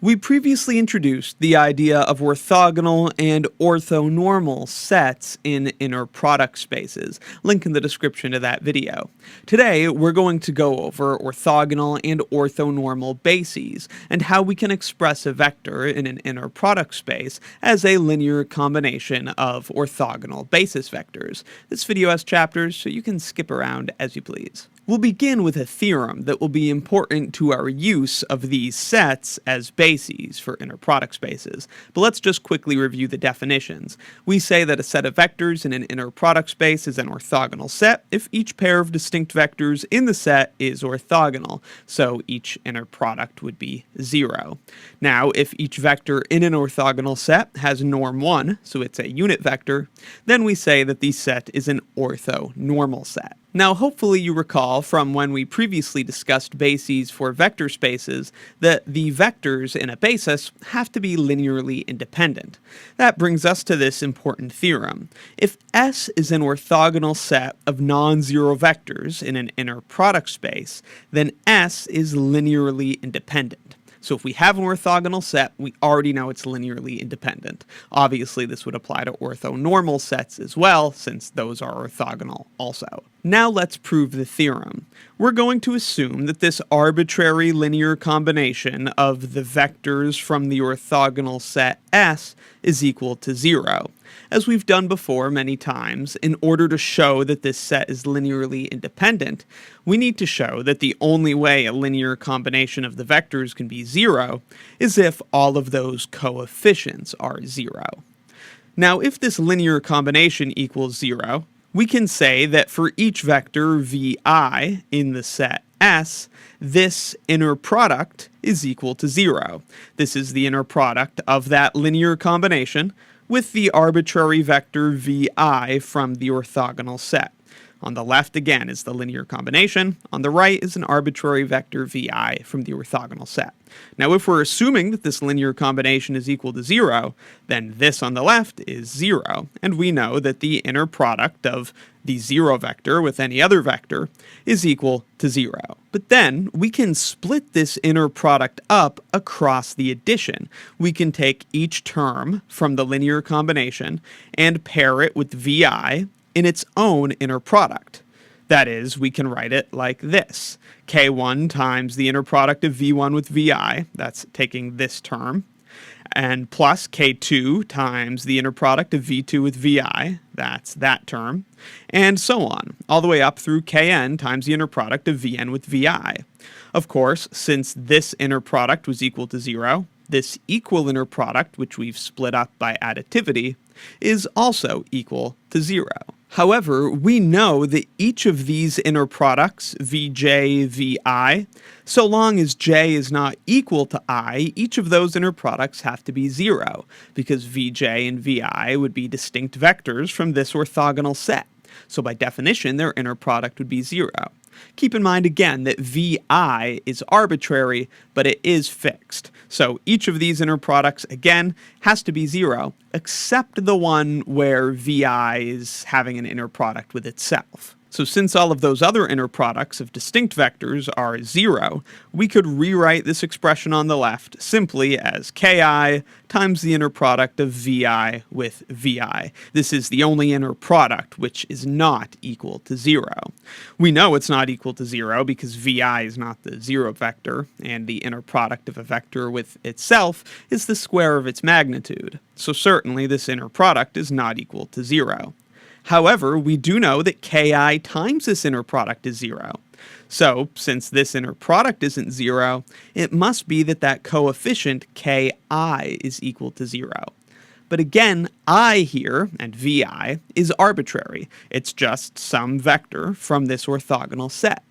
We previously introduced the idea of orthogonal and orthonormal sets in inner product spaces. Link in the description to that video. Today, we're going to go over orthogonal and orthonormal bases and how we can express a vector in an inner product space as a linear combination of orthogonal basis vectors. This video has chapters, so you can skip around as you please. We'll begin with a theorem that will be important to our use of these sets as bases for inner product spaces, but let's just quickly review the definitions. We say that a set of vectors in an inner product space is an orthogonal set if each pair of distinct vectors in the set is orthogonal, so each inner product would be 0. Now, if each vector in an orthogonal set has norm 1, so it's a unit vector, then we say that the set is an orthonormal set. Now, hopefully you recall from when we previously discussed bases for vector spaces that the vectors in a basis have to be linearly independent. That brings us to this important theorem. If S is an orthogonal set of non-zero vectors in an inner product space, then S is linearly independent. So if we have an orthogonal set, we already know it's linearly independent. Obviously, this would apply to orthonormal sets as well, since those are orthogonal also. Now let's prove the theorem. We're going to assume that this arbitrary linear combination of the vectors from the orthogonal set S is equal to 0. As we've done before many times, in order to show that this set is linearly independent, we need to show that the only way a linear combination of the vectors can be 0 is if all of those coefficients are 0. Now, if this linear combination equals 0, we can say that for each vector vi in the set S, this inner product is equal to 0. This is the inner product of that linear combination with the arbitrary vector vi from the orthogonal set. On the left, again, is the linear combination. On the right is an arbitrary vector vi from the orthogonal set. Now, if we're assuming that this linear combination is equal to 0, then this on the left is 0, and we know that the inner product of the 0 vector with any other vector is equal to 0. But then we can split this inner product up across the addition. We can take each term from the linear combination and pair it with vi in its own inner product. That is, we can write it like this. K1 times the inner product of V1 with Vi, that's taking this term, and plus K2 times the inner product of V2 with Vi, that's that term, and so on, all the way up through Kn times the inner product of Vn with Vi. Of course, since this inner product was equal to 0, this equal inner product, which we've split up by additivity, is also equal to 0. However, we know that each of these inner products, Vj, Vi, so long as j is not equal to I, each of those inner products have to be 0, because Vj and Vi would be distinct vectors from this orthogonal set. So by definition, their inner product would be 0. Keep in mind again that Vi is arbitrary, but it is fixed. So each of these inner products, again, has to be 0, except the one where Vi is having an inner product with itself. So since all of those other inner products of distinct vectors are 0, we could rewrite this expression on the left simply as Ki times the inner product of Vi with Vi. This is the only inner product which is not equal to 0. We know it's not equal to 0 because Vi is not the 0 vector, and the inner product of a vector with itself is the square of its magnitude. So certainly this inner product is not equal to 0. However, we do know that Ki times this inner product is 0. So, since this inner product isn't 0, it must be that that coefficient Ki is equal to 0. But again, I here, and Vi, is arbitrary. It's just some vector from this orthogonal set.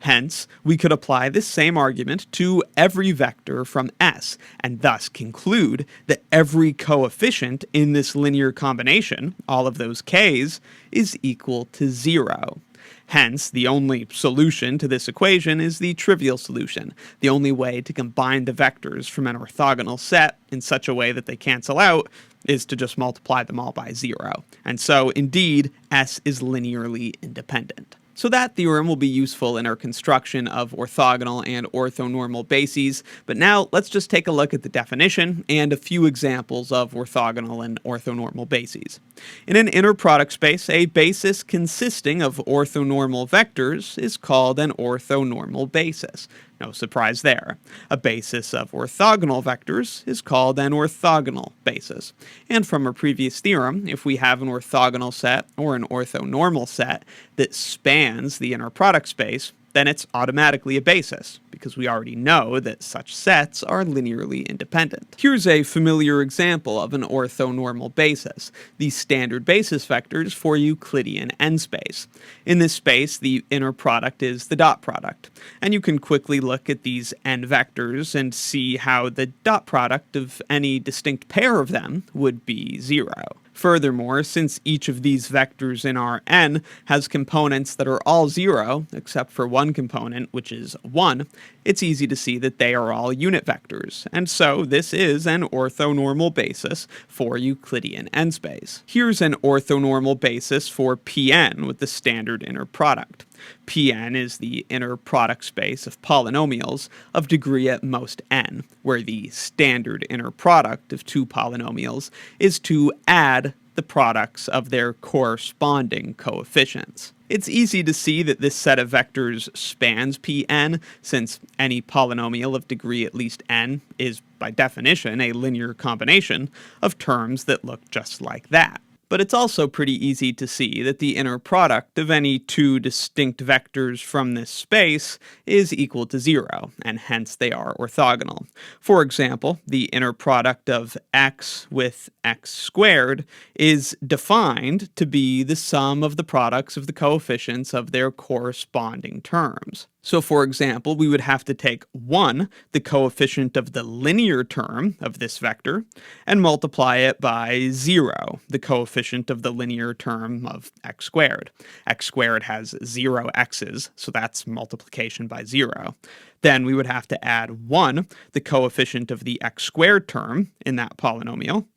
Hence, we could apply this same argument to every vector from S, and thus conclude that every coefficient in this linear combination, all of those k's, is equal to 0. Hence, the only solution to this equation is the trivial solution. The only way to combine the vectors from an orthogonal set in such a way that they cancel out is to just multiply them all by 0. And so, indeed, S is linearly independent. So that theorem will be useful in our construction of orthogonal and orthonormal bases, but now let's just take a look at the definition and a few examples of orthogonal and orthonormal bases. In an inner product space, a basis consisting of orthonormal vectors is called an orthonormal basis. No surprise there. A basis of orthogonal vectors is called an orthogonal basis. And from our previous theorem, if we have an orthogonal set or an orthonormal set that spans the inner product space, then it's automatically a basis, because we already know that such sets are linearly independent. Here's a familiar example of an orthonormal basis, the standard basis vectors for Euclidean n-space. In this space, the inner product is the dot product, and you can quickly look at these n vectors and see how the dot product of any distinct pair of them would be 0. Furthermore, since each of these vectors in our n has components that are all 0, except for one component, which is 1, it's easy to see that they are all unit vectors, and so this is an orthonormal basis for Euclidean n-space. Here's an orthonormal basis for Pn with the standard inner product. Pn is the inner product space of polynomials of degree at most n, where the standard inner product of two polynomials is to add the products of their corresponding coefficients. It's easy to see that this set of vectors spans Pn, since any polynomial of degree at least n is, by definition, a linear combination of terms that look just like that. But it's also pretty easy to see that the inner product of any two distinct vectors from this space is equal to 0, and hence they are orthogonal. For example, the inner product of x with x squared is defined to be the sum of the products of the coefficients of their corresponding terms. So for example, we would have to take 1, the coefficient of the linear term of this vector, and multiply it by 0, the coefficient of the linear term of x squared. X squared has 0 x's, so that's multiplication by 0. Then we would have to add 1, the coefficient of the x squared term in that polynomial,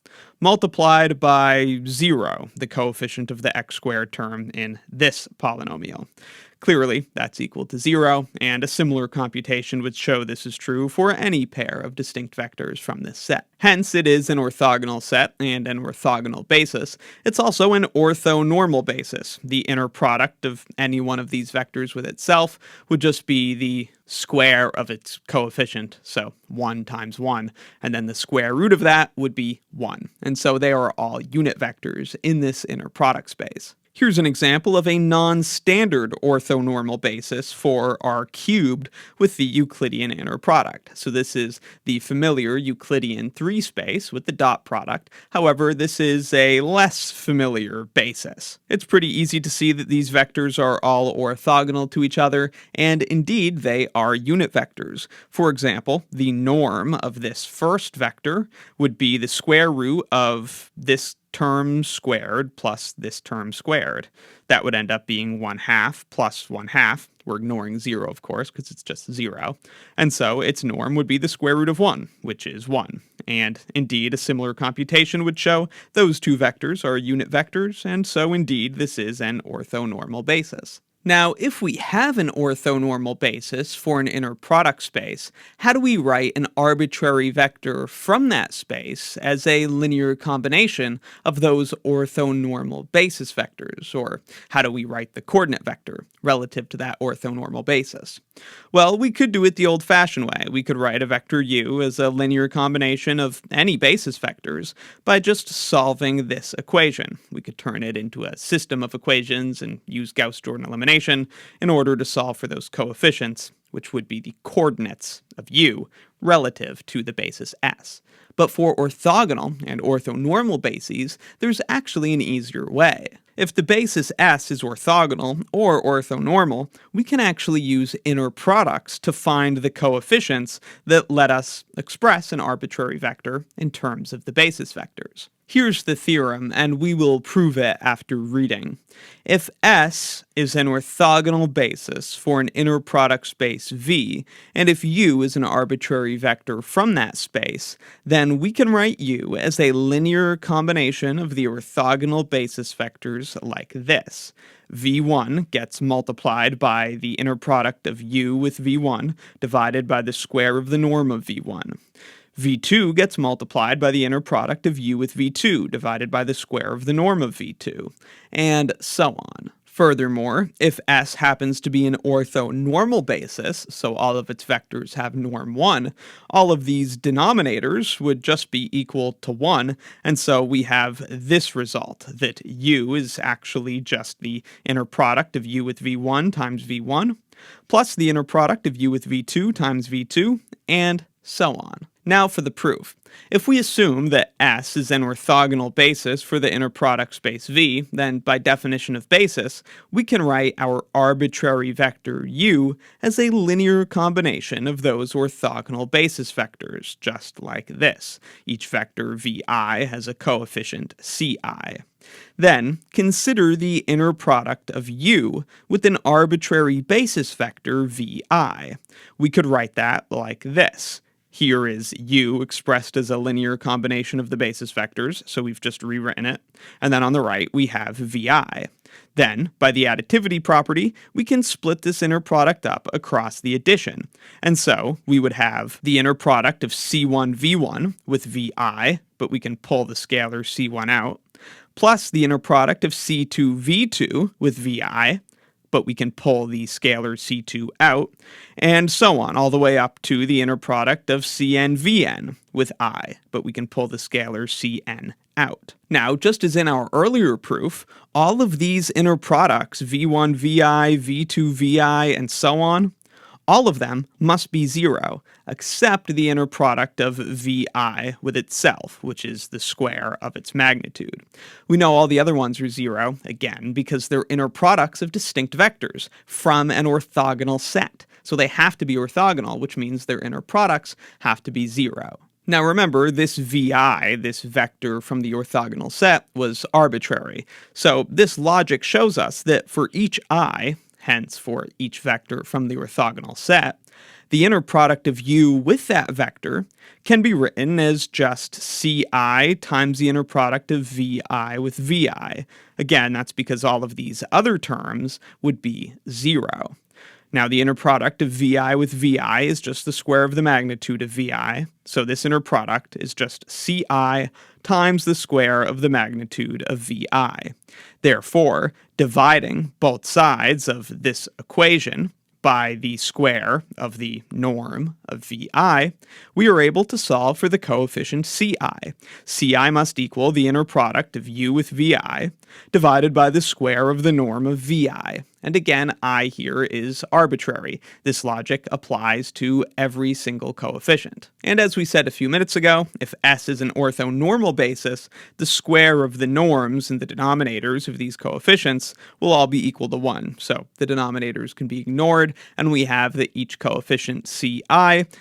multiplied by 0, the coefficient of the x squared term in this polynomial. Clearly, that's equal to 0, and a similar computation would show this is true for any pair of distinct vectors from this set. Hence, it is an orthogonal set and an orthogonal basis. It's also an orthonormal basis. The inner product of any one of these vectors with itself would just be the square of its coefficient, so 1 times 1, and then the square root of that would be 1. And so they are all unit vectors in this inner product space. Here's an example of a non-standard orthonormal basis for R cubed with the Euclidean inner product. So this is the familiar Euclidean 3 space with the dot product. However, this is a less familiar basis. It's pretty easy to see that these vectors are all orthogonal to each other, and indeed they are unit vectors. For example, the norm of this first vector would be the square root of this term squared plus this term squared. That would end up being 1/2 plus 1/2. We're ignoring 0, of course, because it's just 0. And so its norm would be the square root of 1, which is 1. And indeed, a similar computation would show those two vectors are unit vectors, and so indeed this is an orthonormal basis. Now, if we have an orthonormal basis for an inner product space, how do we write an arbitrary vector from that space as a linear combination of those orthonormal basis vectors? Or how do we write the coordinate vector relative to that orthonormal basis? Well, we could do it the old-fashioned way. We could write a vector u as a linear combination of any basis vectors by just solving this equation. We could turn it into a system of equations and use Gauss-Jordan elimination in order to solve for those coefficients, which would be the coordinates of u relative to the basis s. But for orthogonal and orthonormal bases, there's actually an easier way. If the basis s is orthogonal or orthonormal, we can actually use inner products to find the coefficients that let us express an arbitrary vector in terms of the basis vectors. Here's the theorem, and we will prove it after reading. If S is an orthogonal basis for an inner product space V, and if U is an arbitrary vector from that space, then we can write U as a linear combination of the orthogonal basis vectors like this. v1 gets multiplied by the inner product of u with v1 divided by the square of the norm of v1. v2 gets multiplied by the inner product of u with v2 divided by the square of the norm of v2, and so on. Furthermore, if S happens to be an orthonormal basis, so all of its vectors have norm 1, all of these denominators would just be equal to 1, and so we have this result, that U is actually just the inner product of U with V1 times V1, plus the inner product of U with V2 times V2, and so on. Now for the proof. If we assume that S is an orthogonal basis for the inner product space V, then by definition of basis, we can write our arbitrary vector U as a linear combination of those orthogonal basis vectors, just like this. Each vector Vi has a coefficient Ci. Then, consider the inner product of U with an arbitrary basis vector Vi. We could write that like this. Here is U expressed as a linear combination of the basis vectors, so we've just rewritten it. And then on the right, we have Vi. Then, by the additivity property, we can split this inner product up across the addition. And so, we would have the inner product of C1V1 with Vi, but we can pull the scalar C1 out, plus the inner product of C2V2 with Vi, but we can pull the scalar C2 out, and so on, all the way up to the inner product of CnVn with I, but we can pull the scalar Cn out. Now, just as in our earlier proof, all of these inner products, V1 Vi, V2 Vi, and so on, all of them must be 0, except the inner product of Vi with itself, which is the square of its magnitude. We know all the other ones are 0, again, because they're inner products of distinct vectors from an orthogonal set. So they have to be orthogonal, which means their inner products have to be 0. Now remember, this Vi, this vector from the orthogonal set, was arbitrary. So this logic shows us that for each I, hence for each vector from the orthogonal set, the inner product of U with that vector can be written as just Ci times the inner product of Vi with Vi. Again, that's because all of these other terms would be 0. Now, the inner product of Vi with Vi is just the square of the magnitude of Vi, so this inner product is just Ci times the square of the magnitude of Vi. Therefore, dividing both sides of this equation by the square of the norm of Vi, we are able to solve for the coefficient Ci. Ci must equal the inner product of U with Vi divided by the square of the norm of Vi. And again, I here is arbitrary. This logic applies to every single coefficient. And as we said a few minutes ago, if S is an orthonormal basis, the square of the norms in the denominators of these coefficients will all be equal to 1. So the denominators can be ignored, and we have that each coefficient Ci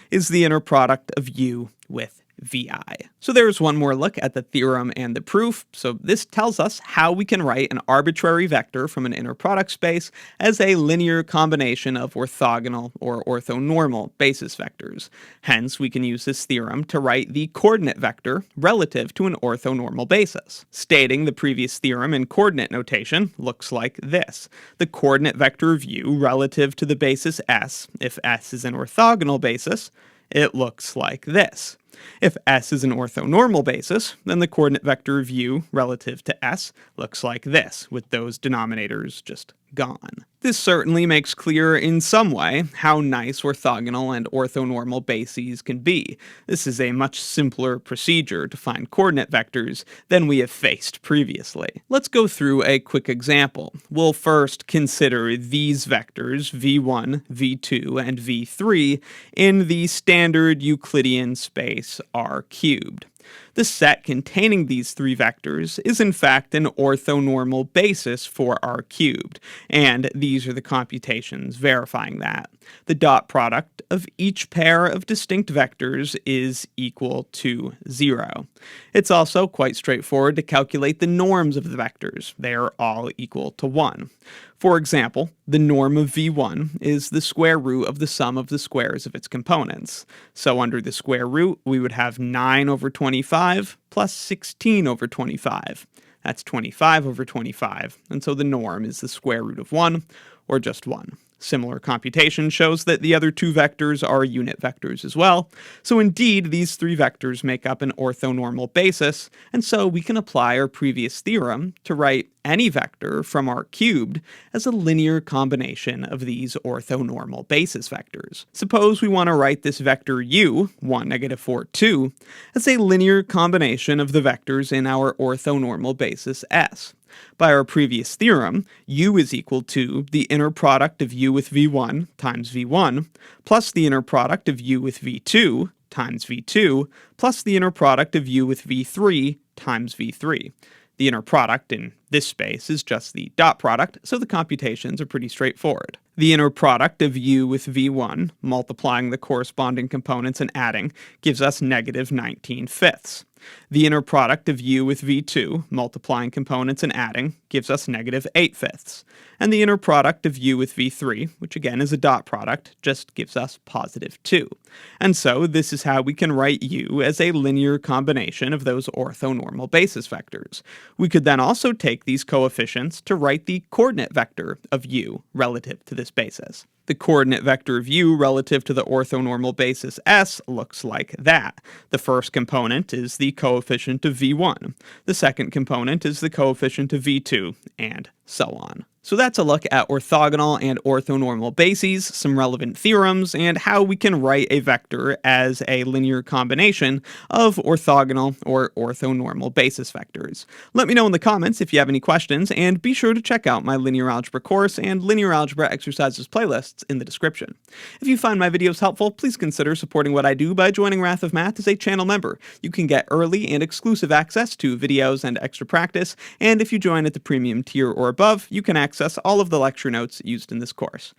is the inner product of U with Vi. So there's one more look at the theorem and the proof. So this tells us how we can write an arbitrary vector from an inner product space as a linear combination of orthogonal or orthonormal basis vectors. Hence, we can use this theorem to write the coordinate vector relative to an orthonormal basis. Stating the previous theorem in coordinate notation looks like this. The coordinate vector of U relative to the basis S, if S is an orthogonal basis, it looks like this. If S is an orthonormal basis, then the coordinate vector of U relative to S looks like this, with those denominators just gone. This certainly makes clear in some way how nice orthogonal and orthonormal bases can be. This is a much simpler procedure to find coordinate vectors than we have faced previously. Let's go through a quick example. We'll first consider these vectors, v1, v2, and v3, in the standard Euclidean space R cubed. The set containing these three vectors is in fact an orthonormal basis for R cubed, and these are the computations verifying that. The dot product of each pair of distinct vectors is equal to 0. It's also quite straightforward to calculate the norms of the vectors. They are all equal to 1. For example, the norm of v1 is the square root of the sum of the squares of its components. So under the square root, we would have 9 over 25 plus 16 over 25. That's 25 over 25, and so the norm is the square root of 1, or just 1. Similar computation shows that the other two vectors are unit vectors as well, so indeed these three vectors make up an orthonormal basis, and so we can apply our previous theorem to write any vector from R cubed as a linear combination of these orthonormal basis vectors. Suppose we want to write this vector u, 1, negative 4, 2, as a linear combination of the vectors in our orthonormal basis S. By our previous theorem, u is equal to the inner product of u with v1 times v1, plus the inner product of u with v2 times v2, plus the inner product of u with v3 times v3. The inner product in this space is just the dot product, so the computations are pretty straightforward. The inner product of u with v1, multiplying the corresponding components and adding, gives us negative 19/5. The inner product of u with v2, multiplying components and adding, gives us negative 8/5. And the inner product of u with v3, which again is a dot product, just gives us positive 2. And so this is how we can write u as a linear combination of those orthonormal basis vectors. We could then also take these coefficients to write the coordinate vector of u relative to this basis. The coordinate vector of u relative to the orthonormal basis S looks like that. The first component is the coefficient of v1. The second component is the coefficient of v2, and so on. So that's a look at orthogonal and orthonormal bases, some relevant theorems, and how we can write a vector as a linear combination of orthogonal or orthonormal basis vectors. Let me know in the comments if you have any questions, and be sure to check out my linear algebra course and linear algebra exercises playlists in the description. If you find my videos helpful, please consider supporting what I do by joining Wrath of Math as a channel member. You can get early and exclusive access to videos and extra practice, and if you join at the premium tier or above, you can access all of the lecture notes used in this course.